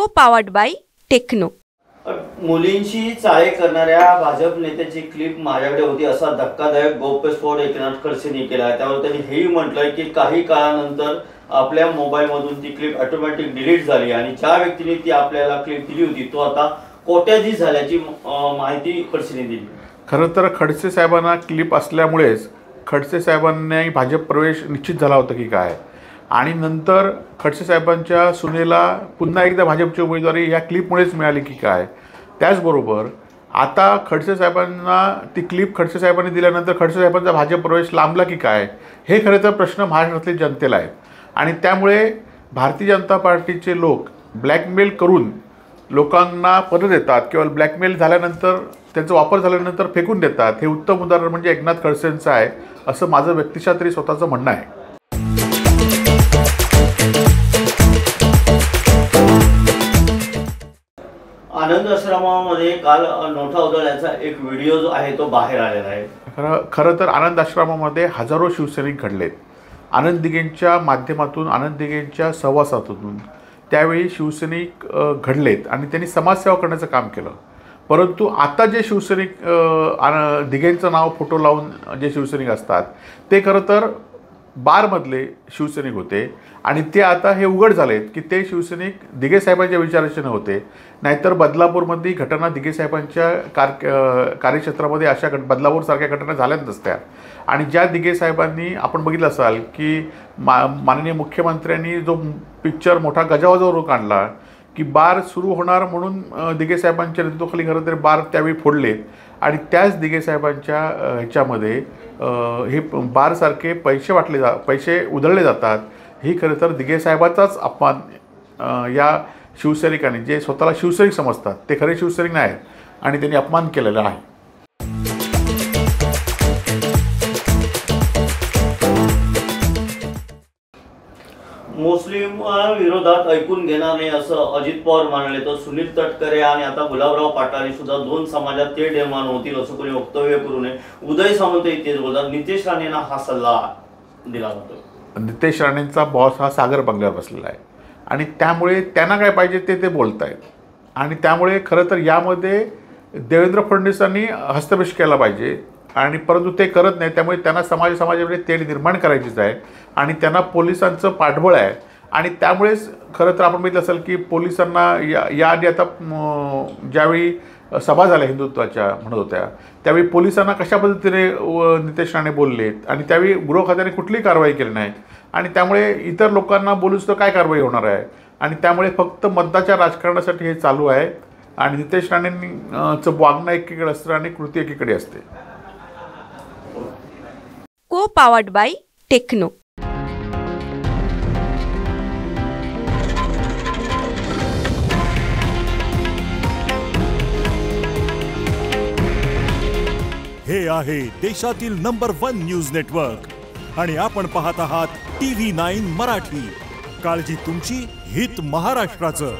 को powered by techno. मुलींशी चाळे करणाऱ्या भाजप नेत्याची क्लिप माझ्याकडे होती असा धक्कादायक गौप्यस्फोट एकनाथ खडसेंनी केला आहे। त्यावर त्यांनी हेही म्हटलंय की काही काळानंतर आपल्या मोबाईलमधून ती क्लिप ऑटोमॅटिक डिलीट झाली आणि ज्या व्यक्तीने ती आपल्याला क्लिप दिली होती तो आता कोट्याधीश झाल्याची माहिती खडसेंनी दिली। खरं तर खडसे साहेबांना क्लिप असल्यामुळेच खडसे साहेबांनी भाजप प्रवेश निश्चित झाला होता की काय, आणि नंतर खडसे साहेबांच्या सुनेला पुन्हा एकदा भाजपची उमेदवारी ह्या क्लिपमुळेच मिळाली की काय। त्याचबरोबर आता खडसे साहेबांना ती क्लिप खडसे साहेबांनी दिल्यानंतर खडसे साहेबांचा भाजप प्रवेश लांबला की काय, हे खरं तर प्रश्न महाराष्ट्रातील जनतेला आहेत। आणि त्यामुळे भारतीय जनता पार्टीचे लोक ब्लॅकमेल करून लोकांना पद देतात किंवा ब्लॅकमेल झाल्यानंतर त्यांचा वापर झाल्यानंतर फेकून देतात। हे उत्तम उदाहरण म्हणजे एकनाथ खडसेंचं आहे असं माझं व्यक्तिशः तरी स्वतःचं म्हणणं आहे। आनंद आश्रमामध्ये काल नोटा उधळल्याचा एक व्हिडिओ जो आहे तो बाहेर आलेला आहे। खरं तर आनंद आश्रमामध्ये हजारो शिवसैनिक घडलेत। आनंद दिघेंच्या माध्यमातून, आनंद दिघेंच्या सहवासातून त्यावेळी शिवसैनिक घडलेत आणि त्यांनी समाजसेवा करण्याचं काम केलं। परंतु आता जे शिवसैनिक दिघेंचं नाव फोटो लावून जे शिवसैनिक असतात ते खरं तर बारमधले शिवसैनिक होते आणि ते आता हे उघड झालेत की ते शिवसैनिक दिघे साहेबांच्या विचाराचे नव्हते। नाहीतर बदलापूरमधली घटना दिघे साहेबांच्या कार्यक्षेत्रामध्ये अशा बदलापूरसारख्या घटना झाल्याच नसत्या। आणि ज्या दिघे साहेबांनी आपण बघितलं असाल की माननीय मुख्यमंत्र्यांनी जो पिक्चर मोठा गजावजावरून काढला की बार सुरू होणार म्हणून दिघे साहेबांच्या नेतृत्वाखाली खरं तर बार त्यावेळी फोडलेत आणि त्याच दिघे साहेबांच्या ह्याच्यामध्ये हे बारसारखे पैसे उधळले जातात। ही खरं तर दिघे साहेबाचाच अपमान या शिवसैनिकांनी, जे स्वतःला शिवसैनिक समजतात ते खरे शिवसैनिक नाही आणि त्यांनी अपमान केलेला आहे। मुस्लिम विरोधात ऐकून घेणार नाही असं अजित पवार म्हणाले, तर सुनील तटकरे आणि आता गुलाबराव पाटारी सुद्धा दोन समाजात ते निर्माण होतील असं कोणी वक्तव्य करू नये। उदय सामंत इथे बोलतात। नितेश राणेंना हा सल्ला दिला जातो। नितेश राणेंचा बॉस हा सागर बंगल्यावर बसलेला आहे आणि त्यामुळे त्यांना काय पाहिजे ते बोलत आहेत आणि त्यामुळे खरं तर यामध्ये देवेंद्र फडणवीसांनी हस्तक्षेप केला पाहिजे आणि परंतु ते करत नाही। त्यामुळे त्यांना समाजामध्ये तेढ निर्माण करायचीच आहे आणि त्यांना पोलिसांचं पाठबळ आहे आणि त्यामुळेच खरं तर आपण बघितलं असेल की पोलिसांना याआधी आता ज्यावेळी सभा झाल्या हिंदुत्वाच्या म्हणत होत्या त्यावेळी पोलिसांना कशा पद्धतीने नितेश राणे बोललेत आणि त्यावेळी गृह खात्याने कुठलीही कारवाई केली नाही आणि त्यामुळे इतर लोकांना बोलूच तर काय कारवाई होणार आहे आणि त्यामुळे फक्त मताच्या राजकारणासाठी हे चालू आहे आणि नितेश राणेंचं वागणं एकीकडे असतं आणि कृती एकीकडे असते। को पावर्ड बाय टेक्नो। हे आहे देशातील नंबर 1 न्यूज नेटवर्क आणि आपण पाहत आहात TV9 मराठी। काळजी तुमची, हित महाराष्ट्राचं।